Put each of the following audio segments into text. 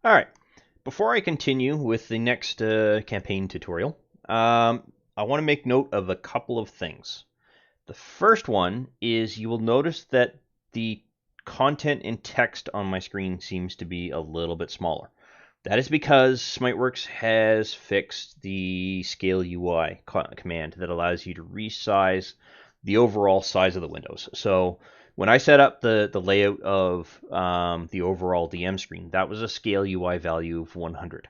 All right. Before I continue with the next campaign tutorial, I want to make note of a couple of things. The first one is you will notice that the content and text on my screen seems to be a little bit smaller. That is because SmiteWorks has fixed the Scale UI command that allows you to resize the overall size of the windows. So when I set up the layout of the overall DM screen, that was a Scale UI value of 100.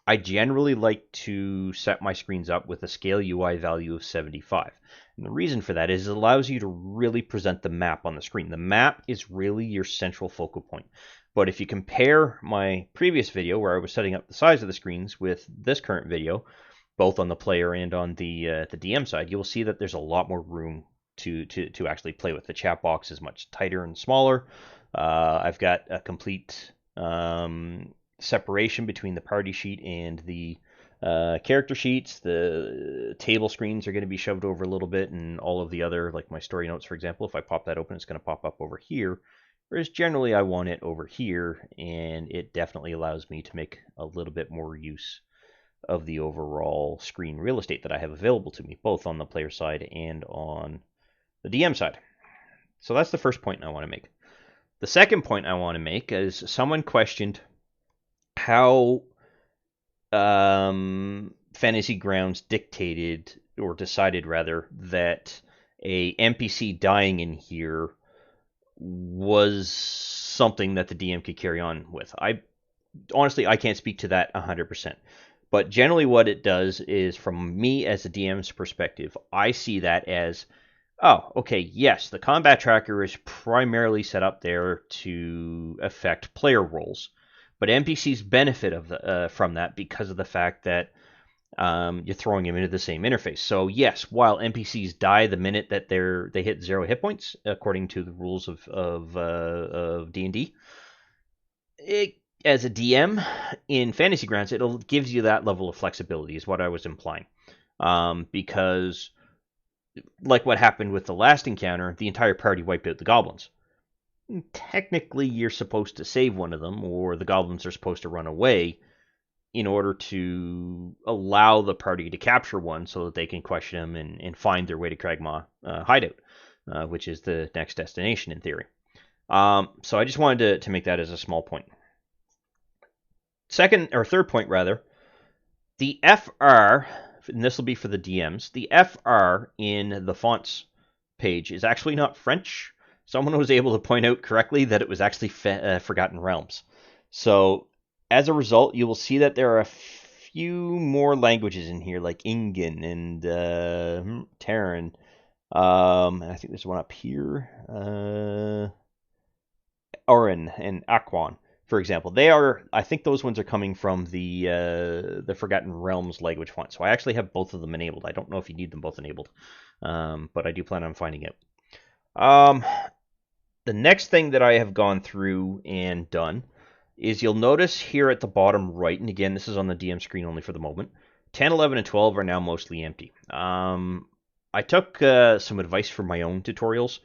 I generally like to set my screens up with a Scale UI value of 75. And the reason for that is it allows you to really present the map on the screen. The map is really your central focal point. But if you compare my previous video where I was setting up the size of the screens with this current video, both on the player and on the DM side, you will see that there's a lot more room to actually play with. The chat box is much tighter and smaller. I've got a complete separation between the party sheet and the character sheets. The table screens are going to be shoved over a little bit, and all of the other, like my story notes, for example, if I pop that open, it's going to pop up over here. Whereas generally I want it over here, and it definitely allows me to make a little bit more use of the overall screen real estate that I have available to me, both on the player side and on the DM side. So that's the first point I want to make. The second point I want to make is someone questioned how Fantasy Grounds dictated, or decided rather, that a NPC dying in here was something that the DM could carry on with. Honestly, I can't speak to that 100%. But generally what it does is, from me as a DM's perspective, I see that as, oh, okay, yes, the combat tracker is primarily set up there to affect player roles. But NPCs benefit from that because of the fact that you're throwing them into the same interface. So yes, while NPCs die the minute that they hit 0 hit points, according to the rules of D&D, as a DM in Fantasy Grounds, it gives you that level of flexibility, is what I was implying. Because, like what happened with the last encounter, the entire party wiped out the goblins. Technically, you're supposed to save one of them, or the goblins are supposed to run away in order to allow the party to capture one so that they can question him and find their way to Cragmaw hideout, which is the next destination in theory. So I just wanted to make that as a small point. Third point rather, the FR, and this will be for the DMs, the FR in the fonts page is actually not French. Someone was able to point out correctly that it was actually Forgotten Realms. So as a result, you will see that there are a few more languages in here, like Ingen and Terran. And I think there's one up here. Orin and Aquan, for example. I think those ones are coming from the Forgotten Realms language font. So I actually have both of them enabled. I don't know if you need them both enabled, but I do plan on finding out. The next thing that I have gone through and done is, you'll notice here at the bottom right, and again, this is on the DM screen only for the moment, 10, 11, and 12 are now mostly empty. I took some advice from my own tutorials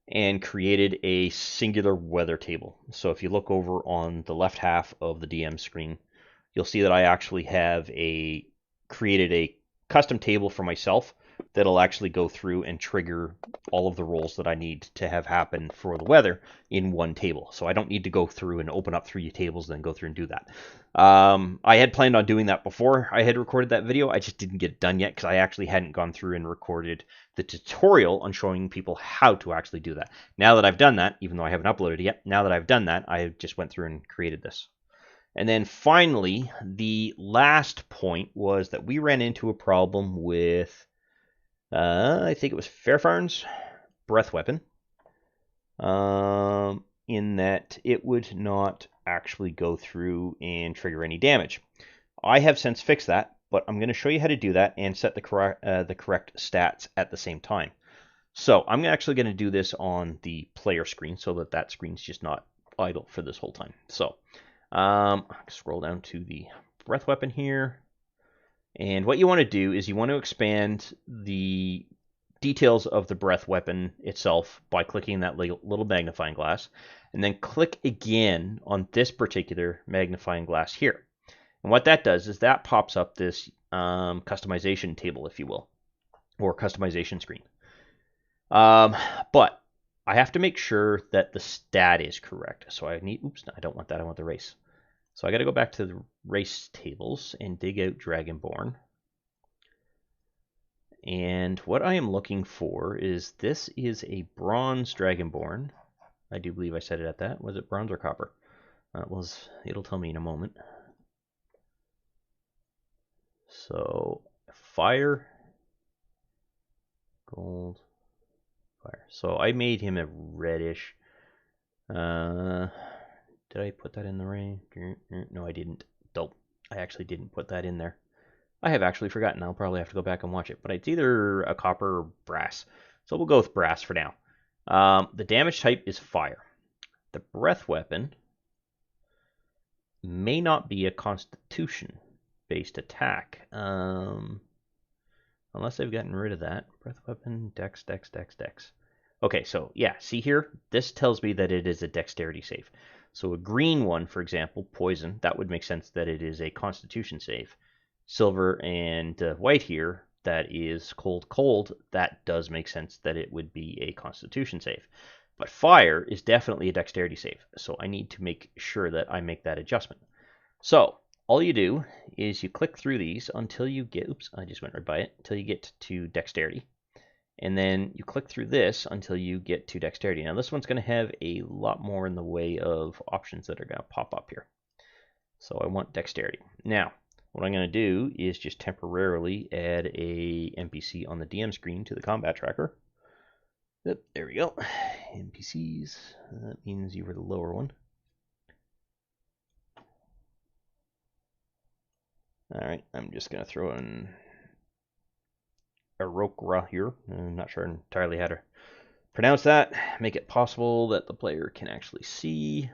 and created a singular weather table. So if you look over on the left half of the DM screen, you'll see that I actually have created a custom table for myself that'll actually go through and trigger all of the rolls that I need to have happen for the weather in one table. So I don't need to go through and open up 3 tables and then go through and do that. I had planned on doing that before I had recorded that video. I just didn't get it done yet because I actually hadn't gone through and recorded the tutorial on showing people how to actually do that. Now that I've done that, even though I haven't uploaded it yet, now that I've done that, I just went through and created this. And then finally, the last point was that we ran into a problem with I think it was Fairfarn's breath weapon, in that it would not actually go through and trigger any damage. I have since fixed that, but I'm going to show you how to do that and set the correct stats at the same time. So I'm actually going to do this on the player screen so that screen's just not idle for this whole time. So scroll down to the breath weapon here. And what you want to do is you want to expand the details of the breath weapon itself by clicking that little magnifying glass. and then click again on this particular magnifying glass here. And what that does is that pops up this customization table, if you will, or customization screen. But I have to make sure that the stat is correct. So I need, oops, I don't want that, I want the race. So I got to go back to the race tables and dig out Dragonborn. And what I am looking for is, this is a bronze Dragonborn. I do believe I said it at that. Was it bronze or copper? It'll tell me in a moment. So fire, gold, fire. So I made him a reddish. Did I put that in the range? No, I didn't. Dope. I actually didn't put that in there. I have actually forgotten. I'll probably have to go back and watch it. But it's either a copper or brass. So we'll go with brass for now. The damage type is fire. The breath weapon may not be a constitution-based attack. Unless they've gotten rid of that. Breath weapon, dex, dex, dex, dex. Okay, so yeah, see here? This tells me that it is a dexterity save. So a green one, for example, poison, that would make sense that it is a constitution save. Silver and white here, that is cold, cold, that does make sense that it would be a constitution save. But fire is definitely a dexterity save, so I need to make sure that I make that adjustment. So all you do is you click through these until you get, oops, I just went right by it, until you get to dexterity. And then you click through this until you get to dexterity. Now this one's going to have a lot more in the way of options that are going to pop up here. So I want dexterity. Now, what I'm going to do is just temporarily add a NPC on the DM screen to the combat tracker. Yep, there we go. NPCs, that means you were the lower one. Alright, I'm just going to throw in Arokra here. I'm not sure entirely how to pronounce that. Make it possible that the player can actually see.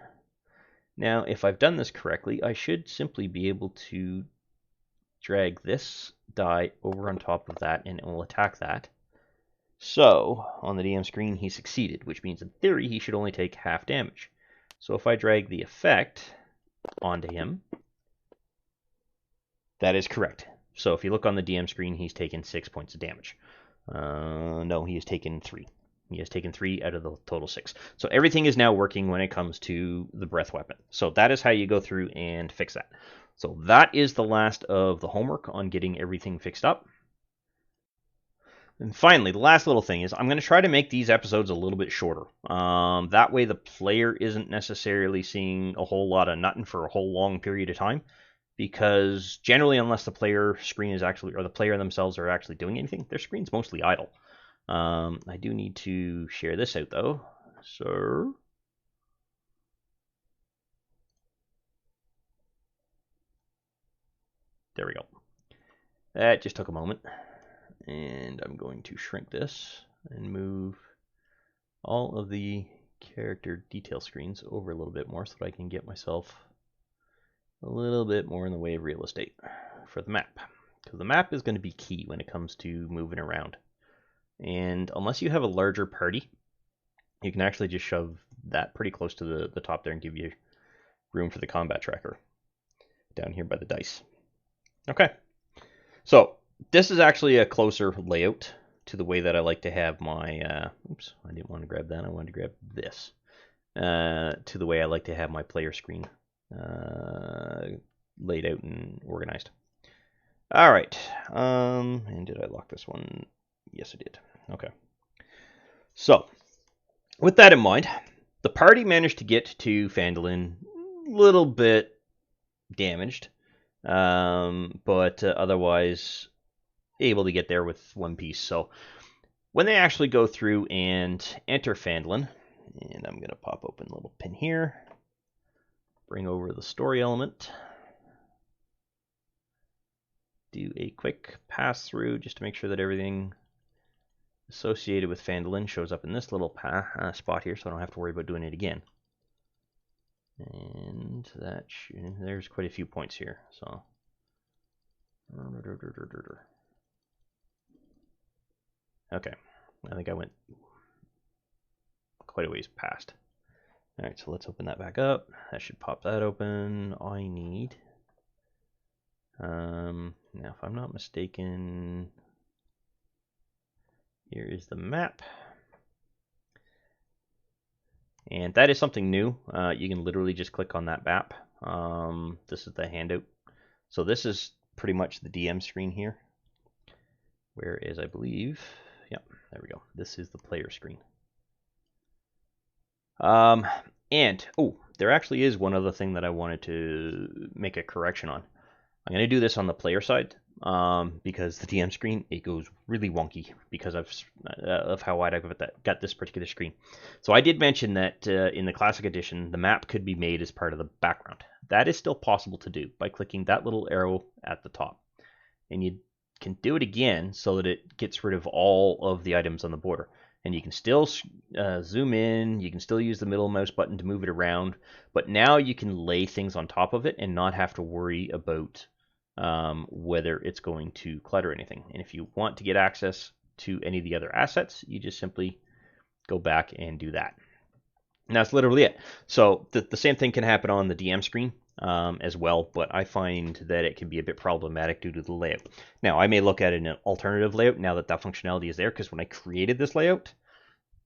Now, if I've done this correctly, I should simply be able to drag this die over on top of that and it will attack that. So, on the DM screen, he succeeded, which means in theory he should only take half damage. So if I drag the effect onto him, that is correct. So if you look on the DM screen, he's taken 6 points of damage. No, he has taken 3. He has taken 3 out of the total 6. So everything is now working when it comes to the breath weapon. So that is how you go through and fix that. So that is the last of the homework on getting everything fixed up. And finally, the last little thing is I'm going to try to make these episodes a little bit shorter. That way the player isn't necessarily seeing a whole lot of nothing for a whole long period of time. Because generally, unless the player screen is actually, or the player themselves are actually doing anything, their screen's mostly idle. I do need to share this out though. So there we go. That just took a moment. And I'm going to shrink this and move all of the character detail screens over a little bit more so that I can get myself a little bit more in the way of real estate for the map. Because the map is going to be key when it comes to moving around. And unless you have a larger party, you can actually just shove that pretty close to the top there and give you room for the combat tracker down here by the dice. Okay, so this is actually a closer layout to the way that I like to have my, oops, I didn't want to grab that, I wanted to grab this, to the way I like to have my player screen laid out and organized. All right, and did I lock this one? Yes, I did. Okay. So, with that in mind, the party managed to get to Phandalin a little bit damaged, but otherwise able to get there with one piece. So, when they actually go through and enter Phandalin, and I'm going to pop open a little pin here, bring over the story element, do a quick pass through just to make sure that everything associated with Phandalin shows up in this little spot here, so I don't have to worry about doing it again. And that there's quite a few points here, so okay, I think I went quite a ways past. All right, so let's open that back up. That should pop that open. I need, now if I'm not mistaken, here is the map. And that is something new. You can literally just click on that map. This is the handout. So this is pretty much the DM screen here. Whereas I believe, yep, there we go. This is the player screen. And, oh, there actually is one other thing that I wanted to make a correction on. I'm going to do this on the player side, because the DM screen, it goes really wonky because of how wide I've got this particular screen. So I did mention that in the Classic Edition, the map could be made as part of the background. That is still possible to do by clicking that little arrow at the top. And you can do it again so that it gets rid of all of the items on the border. And you can still zoom in, you can still use the middle mouse button to move it around, but now you can lay things on top of it and not have to worry about whether it's going to clutter anything. And if you want to get access to any of the other assets, you just simply go back and do that. And that's literally it. So the same thing can happen on the DM screen as well, but I find that it can be a bit problematic due to the layout. Now, I may look at an alternative layout now that that functionality is there, because when I created this layout,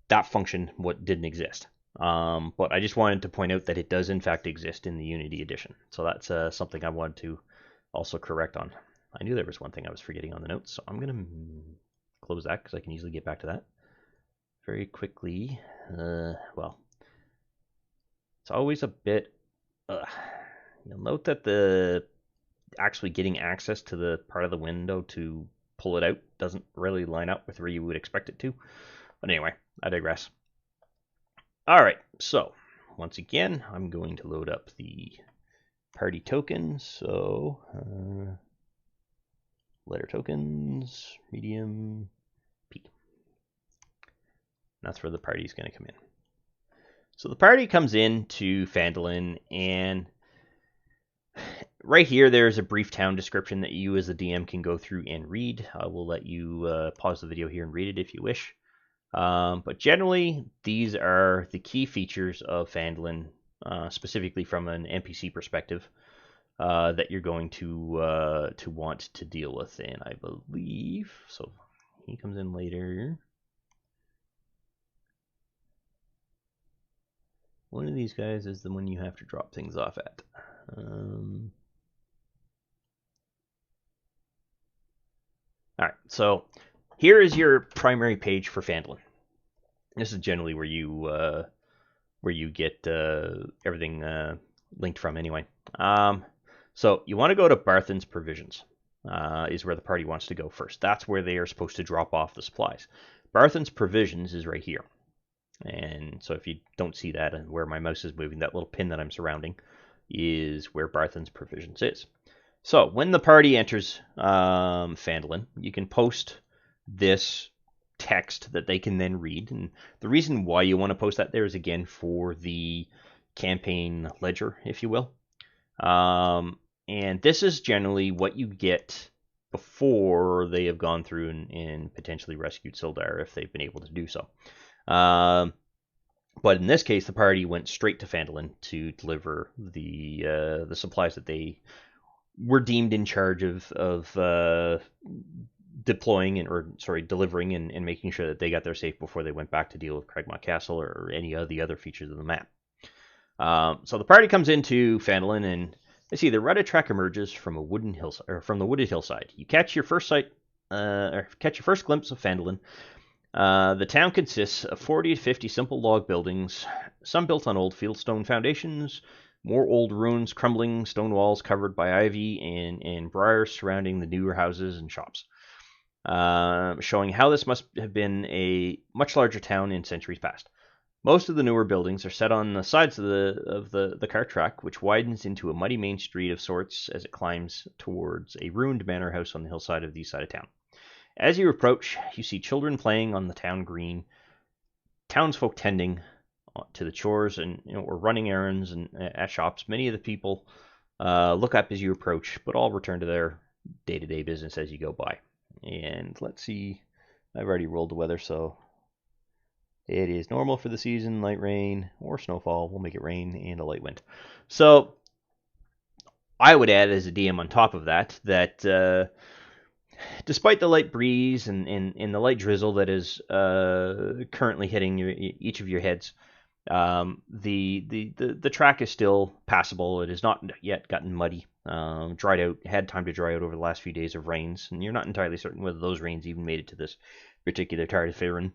that function didn't exist. But I just wanted to point out that it does in fact exist in the Unity edition. So that's something I wanted to also correct on. I knew there was one thing I was forgetting on the notes, so I'm going to close that because I can easily get back to that very quickly. Well, it's always a bit... You'll note that the actually getting access to the part of the window to pull it out doesn't really line up with where you would expect it to. But anyway, I digress. All right, so once again, I'm going to load up the party tokens. So letter tokens, medium, P. That's where the party is going to come in. So the party comes in to Phandalin, and right here there's a brief town description that you as the DM can go through and read. I will let you pause the video here and read it if you wish. But generally, these are the key features of Phandalin, specifically from an NPC perspective, that you're going to want to deal with. And I believe, so he comes in later. One of these guys is the one you have to drop things off at. All right, so here is your primary page for Phandalin. This is generally where you get everything linked from anyway. So you want to go to Barthen's Provisions, is where the party wants to go first. That's where they are supposed to drop off the supplies. Barthen's Provisions is right here. And so if you don't see that and where my mouse is moving, that little pin that I'm surrounding is where Barthen's Provisions is. So when the party enters Phandalin, you can post this text that they can then read. And the reason why you want to post that there is, again, for the campaign ledger, if you will. And this is generally what you get before they have gone through and potentially rescued Sildar, if they've been able to do so. But in this case, the party went straight to Phandalin to deliver the supplies that they were deemed in charge of deploying delivering and making sure that they got there safe before they went back to deal with Cragmont Castle or any of the other features of the map. So the party comes into Phandalin, and they see the rutted track emerges from a wooded hillside. You catch your first glimpse of Phandalin. The town consists of 40 to 50 simple log buildings, some built on old fieldstone foundations, more old ruins, crumbling stone walls covered by ivy and briars surrounding the newer houses and shops, showing how this must have been a much larger town in centuries past. Most of the newer buildings are set on the sides of the cart track, which widens into a muddy main street of sorts as it climbs towards a ruined manor house on the hillside of the east side of town. As you approach, you see children playing on the town green, townsfolk tending to the chores and or running errands and at shops. Many of the people look up as you approach, but all return to their day-to-day business as you go by. And let's see, I've already rolled the weather, so It is normal for the season, light rain or snowfall. We'll make it rain and a light wind. So I would add as a DM on top of that despite the light breeze and the light drizzle that is currently hitting each of your heads, the track is still passable. It has not yet gotten muddy, dried out, had time to dry out over the last few days of rains, and you're not entirely certain whether those rains even made it to this particular part of Faerun.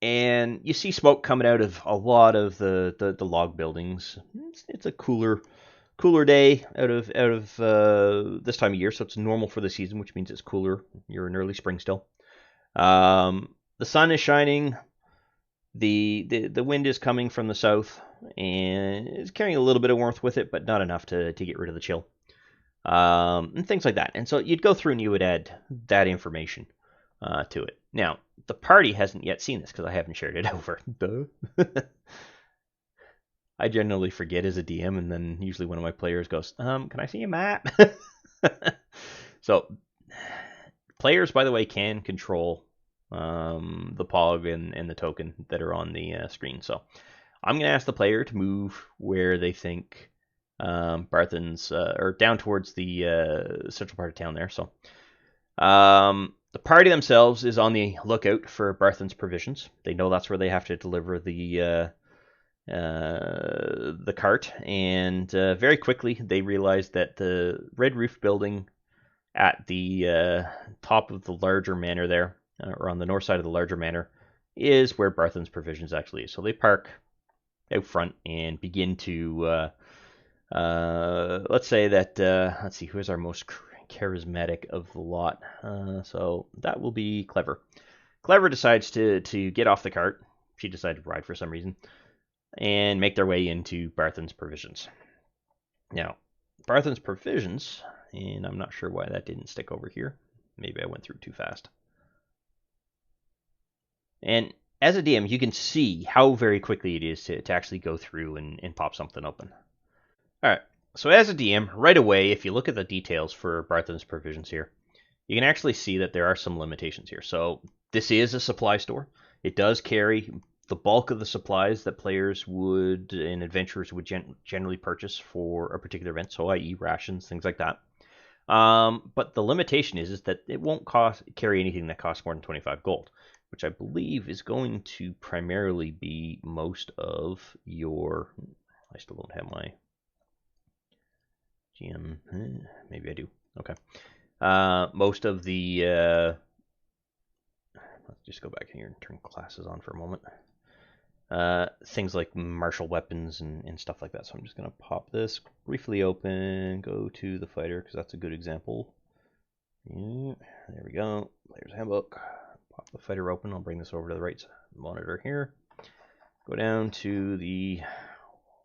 And you see smoke coming out of a lot of the log buildings. It's a cooler day out of this time of year, so it's normal for the season, which means it's cooler. You're in early spring still. The sun is shining. The wind is coming from the south, and it's carrying a little bit of warmth with it, but not enough to get rid of the chill. And things like that. And so you'd go through and you would add that information to it. Now, the party hasn't yet seen this because I haven't shared it over. Duh. I generally forget as a DM, and then usually one of my players goes, can I see a map? So, players, by the way, can control the pog and the token that are on the screen. So, I'm going to ask the player to move where they think Barthen's, or down towards the central part of town there. So, the party themselves is on the lookout for Barthen's provisions. They know that's where they have to deliver the cart, and very quickly they realize that the red roof building at the top of the larger manor there, or on the north side of the larger manor, is where Barthen's provisions actually is. So they park out front and begin to let's say that let's see, who is our most charismatic of the lot. So that will be Clever. Clever decides to get off the cart. She decided to ride for some reason, and make their way into Barthen's provisions. Now, Barthen's provisions, and I'm not sure why that didn't stick over here. Maybe I went through too fast. And as a DM, you can see how very quickly it is to actually go through and pop something open. All right. So as a DM, right away, if you look at the details for Barthen's provisions here, you can actually see that there are some limitations here. So this is a supply store. It does carry the bulk of the supplies that players would and adventurers would generally purchase for a particular event, so i.e. rations, things like that. But the limitation is that it won't carry anything that costs more than 25 gold, which I believe is going to primarily be most of your... I still don't have my GM. Maybe I do. Okay. Most of the... let's just go back here and turn classes on for a moment. Things like martial weapons and stuff like that. So I'm just going to pop this briefly open, go to the fighter, because that's a good example. Yeah, there we go. Player's handbook. Pop the fighter open. I'll bring this over to the right monitor here. Go down to the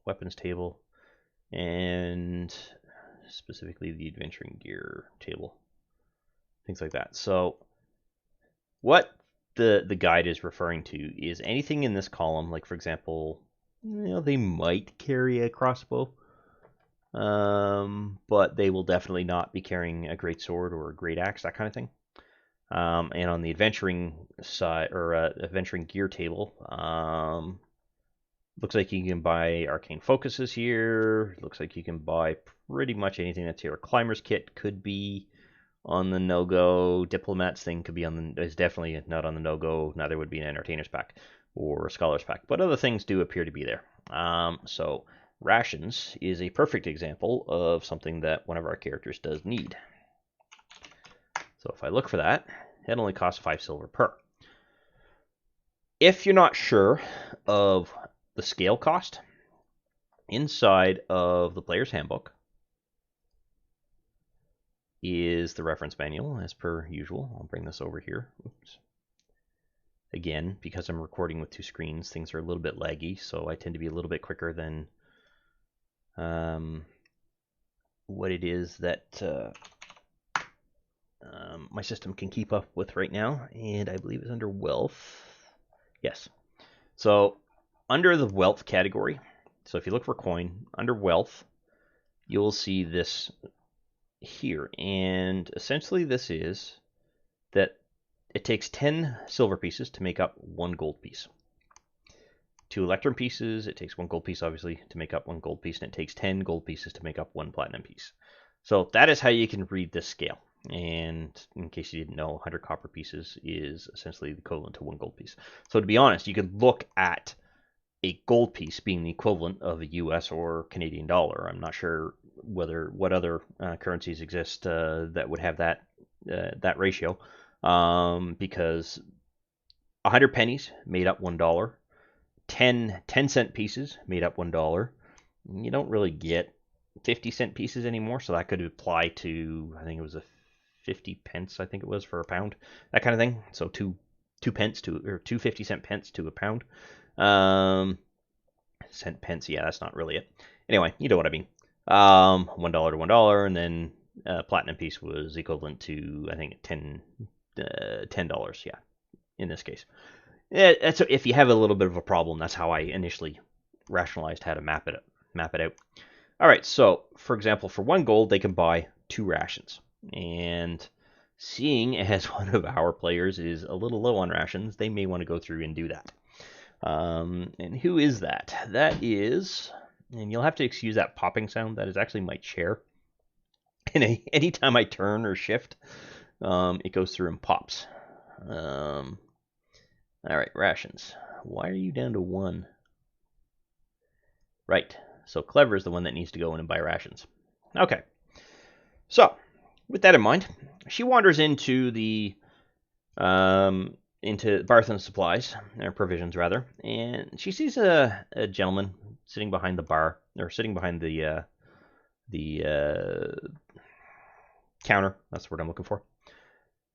weapons table, and specifically the adventuring gear table. Things like that. So what the guide is referring to is anything in this column, like for example, they might carry a crossbow, but they will definitely not be carrying a great sword or a great axe, that kind of thing. And on the adventuring side, or adventuring gear table, looks like you can buy arcane focuses here. Looks like you can buy pretty much anything that's here. A climber's kit could be on the no-go. Diplomat's thing could be is definitely not on the no-go. Neither would be an entertainer's pack or a scholar's pack, but other things do appear to be there. So rations is a perfect example of something that one of our characters does need. So if I look for that, it only costs 5 silver per. If you're not sure of the scale cost, inside of the player's handbook is the reference manual, as per usual. I'll bring this over here. Oops. Again, because I'm recording with 2 screens, things are a little bit laggy, so I tend to be a little bit quicker than what it is that my system can keep up with right now. And I believe it's under wealth. Yes. So under the wealth category, so if you look for coin, under wealth, you'll see this here, and essentially this is that it takes 10 silver pieces to make up 1 gold piece. 2 electrum pieces, it takes 1 gold piece, obviously, to make up 1 gold piece, and it takes 10 gold pieces to make up 1 platinum piece. So that is how you can read this scale. And in case you didn't know, 100 copper pieces is essentially equivalent to 1 gold piece. So to be honest, you could look at a gold piece being the equivalent of a US or Canadian dollar. I'm not sure what other currencies exist that would have that ratio, because 100 pennies made up $1. 10-cent pieces made up $1. You don't really get 50-cent pieces anymore, so that could apply to, I think it was a 50 pence, I think it was, for a pound, that kind of thing. So two pence to, or 2 50-cent pence to a pound. Cent pence, yeah, that's not really it. Anyway, you know what I mean. $1 to $1, and then platinum piece was equivalent to, I think, $10, yeah, in this case. That's if you have a little bit of a problem. That's how I initially rationalized how to map it out. All right, so for example, for 1 gold, they can buy 2 rations. And seeing as one of our players is a little low on rations, they may want to go through and do that. And who is that? That is, and you'll have to excuse that popping sound. That is actually my chair. And anytime I turn or shift, it goes through and pops. All right, rations. Why are you down to 1? Right. So Clever is the one that needs to go in and buy rations. Okay. So, with that in mind, she wanders into the into Barthen's supplies, or provisions rather, and she sees a gentleman sitting behind the bar, or sitting behind the counter. That's the word I'm looking for.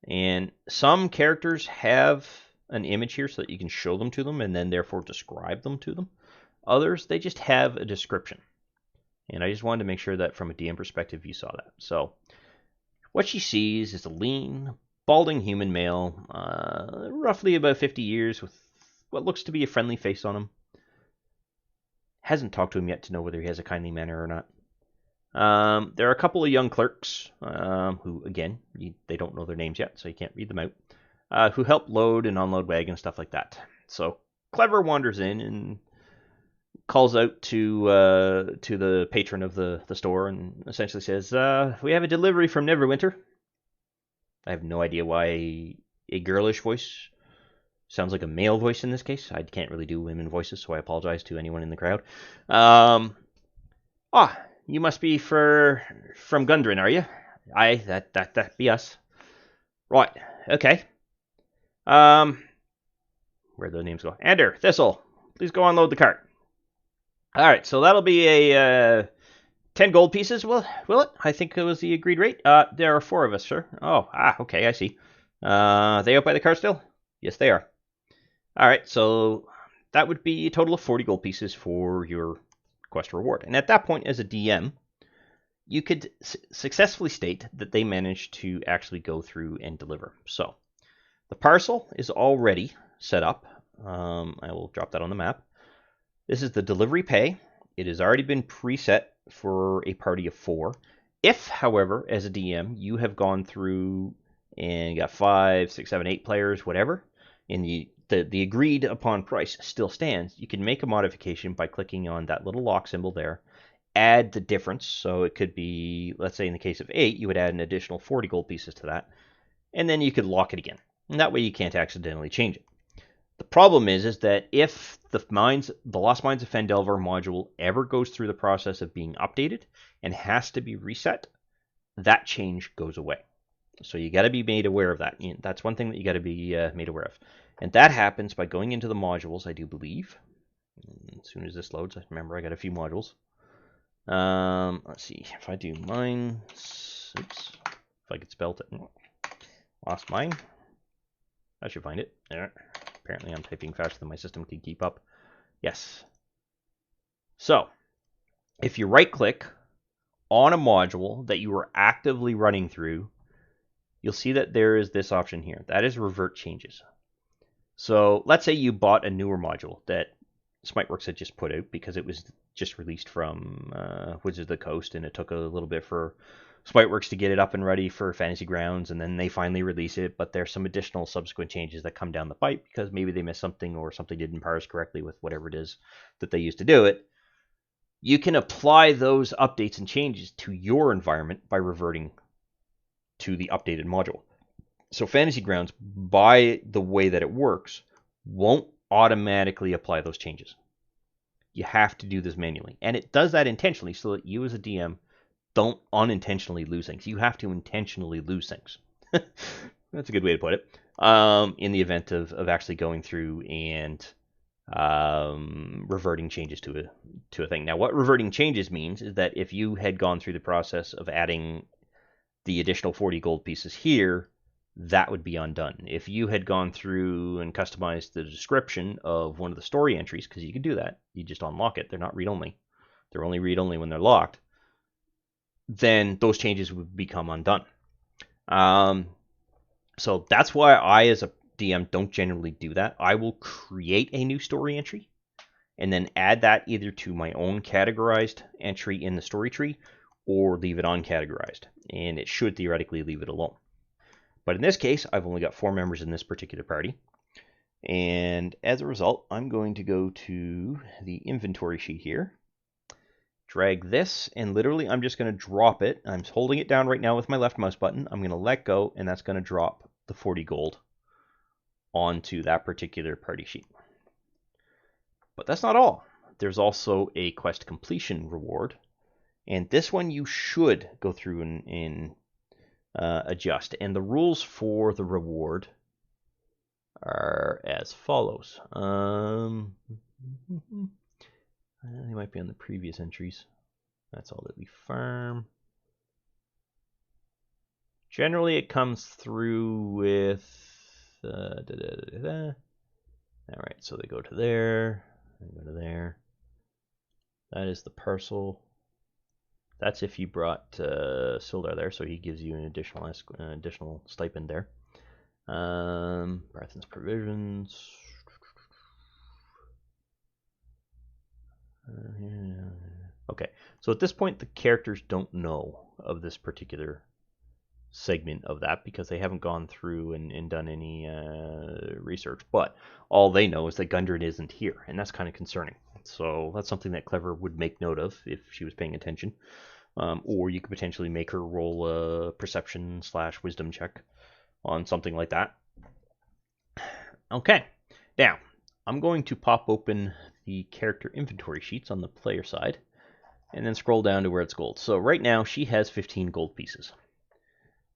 And some characters have an image here so that you can show them to them and then therefore describe them to them. Others, they just have a description. And I just wanted to make sure that from a DM perspective you saw that. So what she sees is a lean, balding human male, roughly about 50 years, with what looks to be a friendly face on him. Hasn't talked to him yet to know whether he has a kindly manner or not. There are a couple of young clerks who, again, they don't know their names yet, so you can't read them out, who help load and unload wagons, stuff like that. So Clever wanders in and calls out to the patron of the store and essentially says, "We have a delivery from Neverwinter." I have no idea why a girlish voice sounds like a male voice in this case. I can't really do women voices, so I apologize to anyone in the crowd. You must be from Gundren, are you? Aye, that be us. Right, okay. Where'd the names go? Ander, Thistle, please go unload the cart. Alright, so that'll be a 10 gold pieces, will it? I think it was the agreed rate. There are 4 of us, sir. Okay, I see. They out by the cart still? Yes, they are. Alright, so that would be a total of 40 gold pieces for your quest reward. And at that point, as a DM, you could successfully state that they managed to actually go through and deliver. So the parcel is already set up. I will drop that on the map. This is the delivery pay. It has already been preset for a party of 4. If, however, as a DM, you have gone through and got 5, 6, 7, 8 players, whatever, and the agreed upon price still stands, you can make a modification by clicking on that little lock symbol there, add the difference. So it could be, let's say in the case of 8, you would add an additional 40 gold pieces to that, and then you could lock it again. And that way you can't accidentally change it. The problem is that if the Lost Mines of Phandelver module ever goes through the process of being updated and has to be reset, that change goes away. So you got to be made aware of that. That's one thing that you got to be made aware of. And that happens by going into the modules, I do believe. As soon as this loads, remember I got a few modules. Let's see, if I do mine, oops, if I could spell it, Lost Mine, I should find it, there. Apparently I'm typing faster than my system can keep up. Yes. So, if you right click on a module that you are actively running through, you'll see that there is this option here. That is revert changes. So let's say you bought a newer module that Smiteworks had just put out because it was just released from Wizards of the Coast, and it took a little bit for Smiteworks to get it up and ready for Fantasy Grounds, and then they finally release it. But there's some additional subsequent changes that come down the pipe because maybe they missed something or something didn't parse correctly with whatever it is that they used to do it. You can apply those updates and changes to your environment by reverting to the updated module. So Fantasy Grounds, by the way that it works, won't automatically apply those changes. You have to do this manually. And it does that intentionally so that you as a DM don't unintentionally lose things. You have to intentionally lose things. That's a good way to put it. In the event of actually going through and reverting changes to a thing. Now, what reverting changes means is that if you had gone through the process of adding the additional 40 gold pieces here, that would be undone. If you had gone through and customized the description of one of the story entries, because you can do that, you just unlock it. They're not read-only. They're only read-only when they're locked. Then those changes would become undone. So that's why I, as a DM, don't generally do that. I will create a new story entry and then add that either to my own categorized entry in the story tree or leave it uncategorized. And it should theoretically leave it alone. But in this case, I've only got 4 members in this particular party. And as a result, I'm going to go to the inventory sheet here, drag this, and literally I'm just going to drop it. I'm holding it down right now with my left mouse button. I'm going to let go, and that's going to drop the 40 gold onto that particular party sheet. But that's not all. There's also a quest completion reward. And this one you should go through and adjust. And the rules for the reward are as follows. They might be on the previous entries. That's all that we farm. Generally, it comes through with... All right, so they go to there. They go to there. That is the parcel. That's if you brought Sildar there, so he gives you an additional stipend there. Barthen's provisions. Okay, so at this point, the characters don't know of this particular segment of that because they haven't gone through and done any research. But all they know is that Gundren isn't here, and that's kind of concerning. So that's something that Clever would make note of if she was paying attention. Or you could potentially make her roll a perception/wisdom check on something like that. Okay, now I'm going to pop open the character inventory sheets on the player side and then scroll down to where it's gold. So right now she has 15 gold pieces.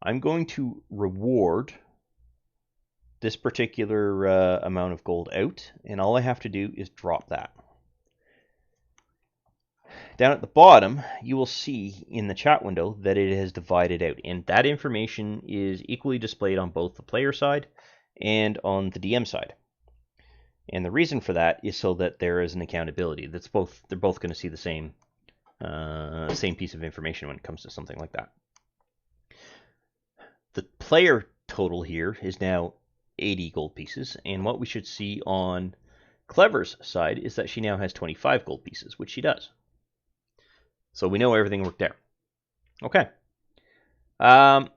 I'm going to reward this particular amount of gold out, and all I have to do is drop that. Down at the bottom, you will see in the chat window that it has divided out, and that information is equally displayed on both the player side and on the DM side. And the reason for that is so that there is an accountability. They're both going to see the same piece of information when it comes to something like that. The player total here is now 80 gold pieces, and what we should see on Clever's side is that she now has 25 gold pieces, which she does. So we know everything worked out. Okay. Now,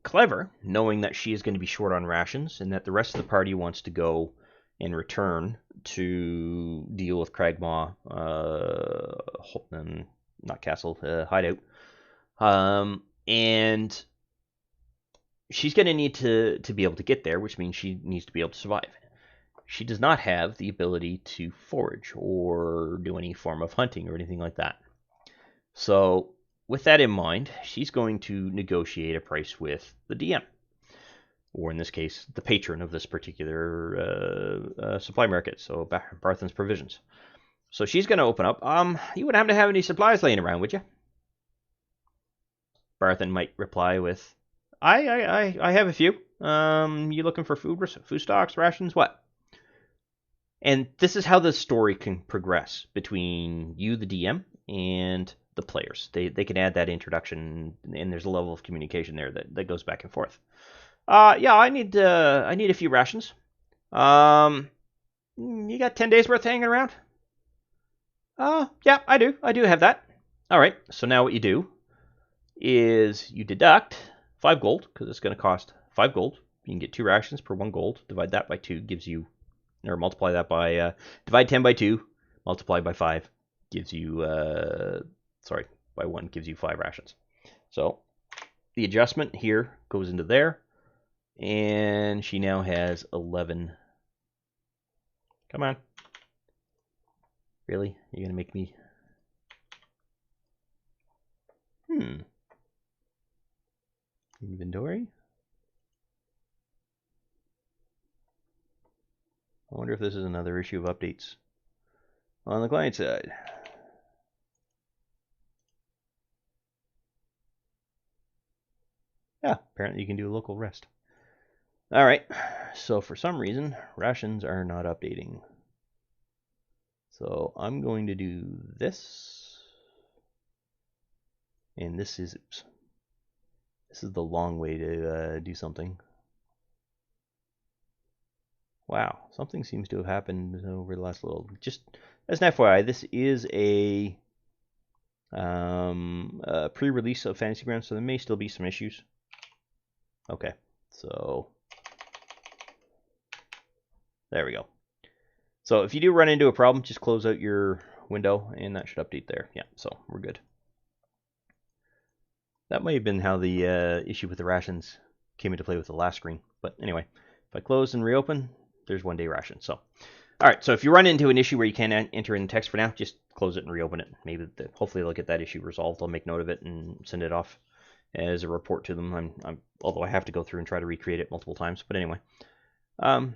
Clever, knowing that she is going to be short on rations and that the rest of the party wants to go and return to deal with Cragmaw, not castle, hideout, and she's going to need to be able to get there, which means she needs to be able to survive. She does not have the ability to forage or do any form of hunting or anything like that. So with that in mind, she's going to negotiate a price with the DM, or in this case, the patron of this particular supply market, so Barthen's Provisions. So she's going to open up. You wouldn't happen to have any supplies laying around, would you? Barthen might reply with, I have a few. You looking for food stocks, rations, what? And this is how the story can progress between you, the DM, and the players. They can add that introduction, and there's a level of communication there that goes back and forth. Yeah, I need a few rations. You got 10 days worth hanging around? Yeah, I do. I do have that. All right, so now what you do is you deduct 5 gold, because it's going to cost 5 gold. You can get 2 rations per 1 gold. Divide that by 2 gives you, or multiply that by, divide 10 by 2, multiply by 5 gives you, sorry, by 1 gives you 5 rations. So the adjustment here goes into there, and she now has 11. Come on. Really? You're going to make me... Inventory? I wonder if this is another issue of updates. On the client side. Yeah, apparently you can do a local rest. Alright, so for some reason, rations are not updating. So I'm going to do this. And this is, oops. This is the long way to do something. Wow, something seems to have happened over the last little. Just as an FYI, this is a pre-release of Fantasy Grounds, so there may still be some issues. Okay, so there we go. So if you do run into a problem, just close out your window, and that should update there. Yeah, so we're good. That may have been how the issue with the rations came into play with the last screen. But anyway, if I close and reopen, there's 1 day ration. So, all right. So if you run into an issue where you can't enter in text for now, just close it and reopen it. Maybe hopefully they'll get that issue resolved. I'll make note of it and send it off as a report to them. Although I have to go through and try to recreate it multiple times. But anyway. All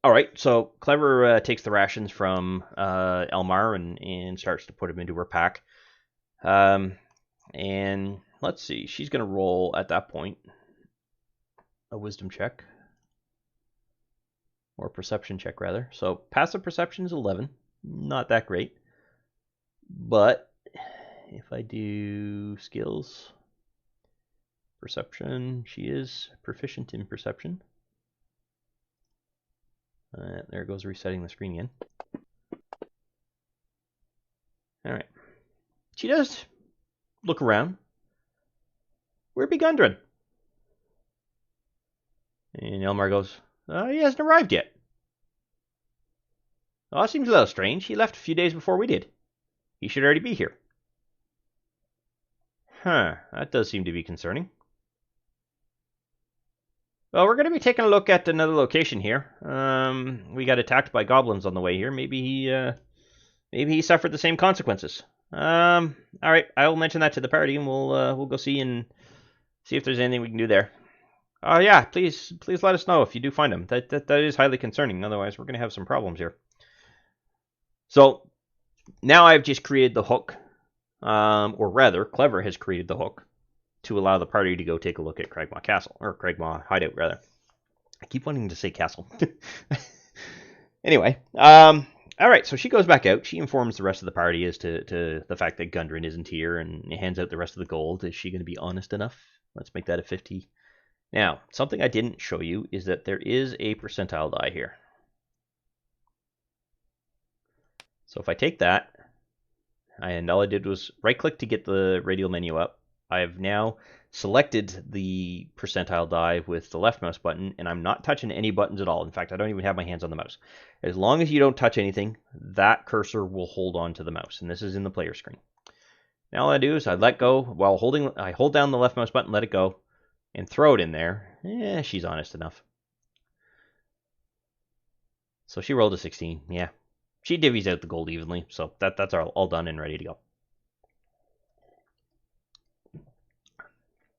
right. So Clever takes the rations from Elmar and starts to put them into her pack. And let's see. She's going to roll at that point a wisdom check. Or perception check, rather. So passive perception is 11. Not that great. But if I do skills, perception, she is proficient in perception. There goes resetting the screen again. All right. She does look around. Where be Gundren? And Elmar goes, he hasn't arrived yet. Oh, it seems a little strange. He left a few days before we did. He should already be here. Huh, that does seem to be concerning. Well, we're going to be taking a look at another location here. We got attacked by goblins on the way here. Maybe he suffered the same consequences. All right, I will mention that to the party, and we'll go see if there's anything we can do there. Oh yeah, please let us know if you do find him. That is highly concerning. Otherwise, we're going to have some problems here. So now I've just created the hook, or rather, Clever has created the hook to allow the party to go take a look at Cragmaw Castle, or Cragmaw Hideout, rather. I keep wanting to say castle. Anyway, all right, so she goes back out. She informs the rest of the party as to the fact that Gundren isn't here and hands out the rest of the gold. Is she going to be honest enough? Let's make that a 50. Now, something I didn't show you is that there is a percentile die here. So if I take that, and all I did was right-click to get the radial menu up, I have now selected the percentile die with the left mouse button, and I'm not touching any buttons at all. In fact, I don't even have my hands on the mouse. As long as you don't touch anything, that cursor will hold on to the mouse, and this is in the player screen. Now all I do is I let go while I hold down the left mouse button, let it go, and throw it in there. She's honest enough. So she rolled a 16. Yeah, she divvies out the gold evenly, so that's all done and ready to go.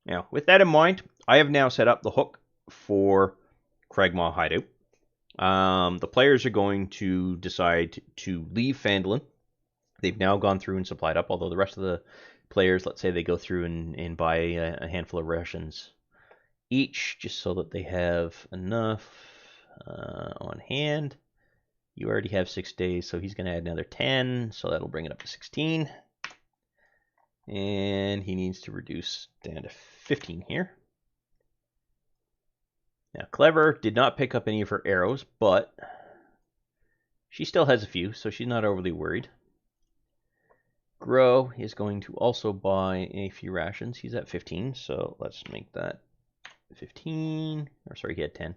Now, with that in mind, I have now set up the hook for Cragmaw Hideout. The players are going to decide to leave Phandlin. They've now gone through and supplied up, although the rest of the players, let's say they go through and buy a handful of rations each, just so that they have enough on hand. You already have 6 days, so he's going to add another 10, so that'll bring it up to 16. And he needs to reduce down to 15 here. Now, Clever did not pick up any of her arrows, but She still has a few, so she's not overly worried. Grow is going to also buy a few rations. He's at 15, so let's make that 15. Or sorry, he had 10.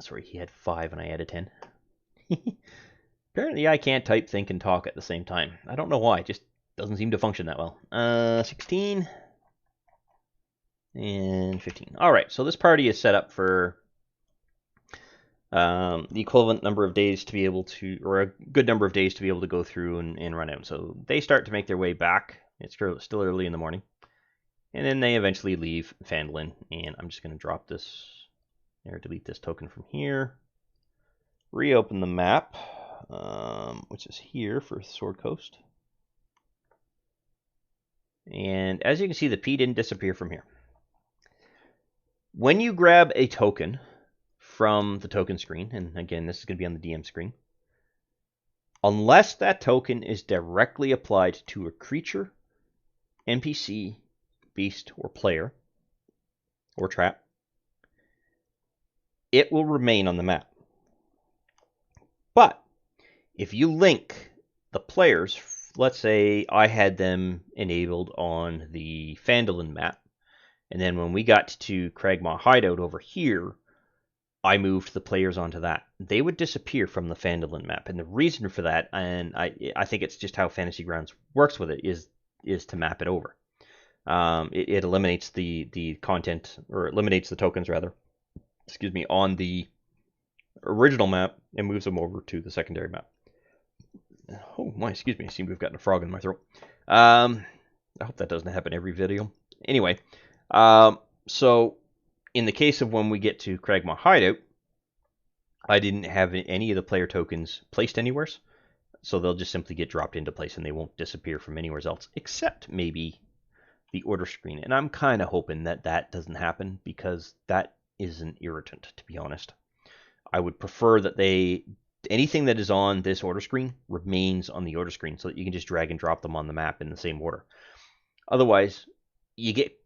Sorry, he had 5 and I added 10. Apparently I can't type, think, and talk at the same time. I don't know why, it just doesn't seem to function that well. 16 and 15. Alright, so this party is set up for the equivalent number of days to be able to, or a good number of days to be able to go through and run out. So they start to make their way back. It's still early in the morning. And then they eventually leave Phandlin. And I'm just going to drop this, or delete this token from here. Reopen the map, which is here for Sword Coast. And as you can see, the P didn't disappear from here. When you grab a token from the token screen, and again, this is going to be on the DM screen, unless that token is directly applied to a creature, NPC, beast, or player, or trap, it will remain on the map. But if you link the players, let's say I had them enabled on the Phandalin map, and then when we got to Cragmaw Hideout over here, I moved the players onto that. They would disappear from the Phandalin map, and the reason for that, and I think it's just how Fantasy Grounds works with it, is to map it over. It eliminates the content, or eliminates the tokens rather, excuse me, on the original map and moves them over to the secondary map. Oh my, excuse me, I seem to have gotten a frog in my throat. I hope that doesn't happen every video. Anyway, so in the case of when we get to Cragmaw Hideout, I didn't have any of the player tokens placed anywhere, so they'll just simply get dropped into place and they won't disappear from anywhere else, except maybe the order screen. And I'm kind of hoping that that doesn't happen, because that is an irritant, to be honest. I would prefer that anything that is on this order screen remains on the order screen, so that you can just drag and drop them on the map in the same order. Otherwise, you get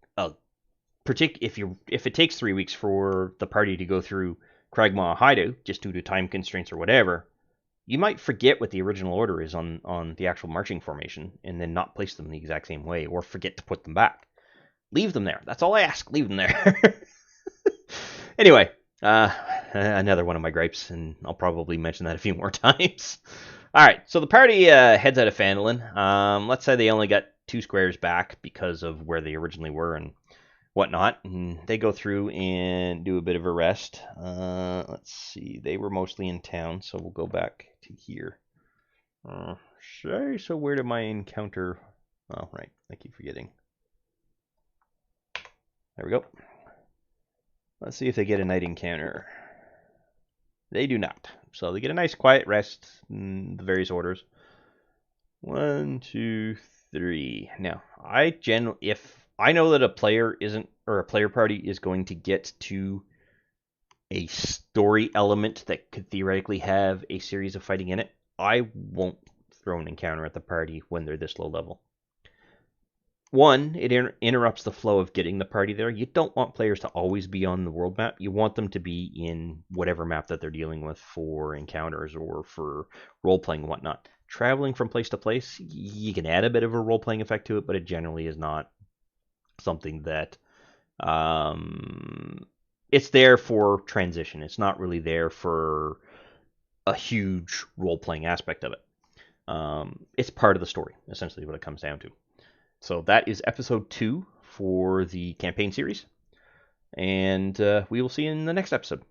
if it takes 3 weeks for the party to go through Cragmaw Hideout, just due to time constraints or whatever, you might forget what the original order is on the actual marching formation, and then not place them the exact same way, or forget to put them back. Leave them there. That's all I ask. Leave them there. Anyway, another one of my gripes, and I'll probably mention that a few more times. Alright, so the party heads out of Phandalin. Let's say they only got 2 squares back because of where they originally were and whatnot. And they go through and do a bit of a rest. Let's see, they were mostly in town, so we'll go back to here. So where did my encounter... Oh, right, I keep forgetting. There we go. Let's see if they get a night encounter. They do not. So they get a nice quiet rest in the various orders. 1, 2, 3. Now, if I know that a player party is going to get to a story element that could theoretically have a series of fighting in it, I won't throw an encounter at the party when they're this low level. One, it interrupts the flow of getting the party there. You don't want players to always be on the world map. You want them to be in whatever map that they're dealing with for encounters or for role-playing and whatnot. Traveling from place to place, you can add a bit of a role-playing effect to it, but it generally is not something that... it's there for transition. It's not really there for a huge role-playing aspect of it. It's part of the story, essentially what it comes down to. So that is episode 2 for the campaign series, and we will see you in the next episode.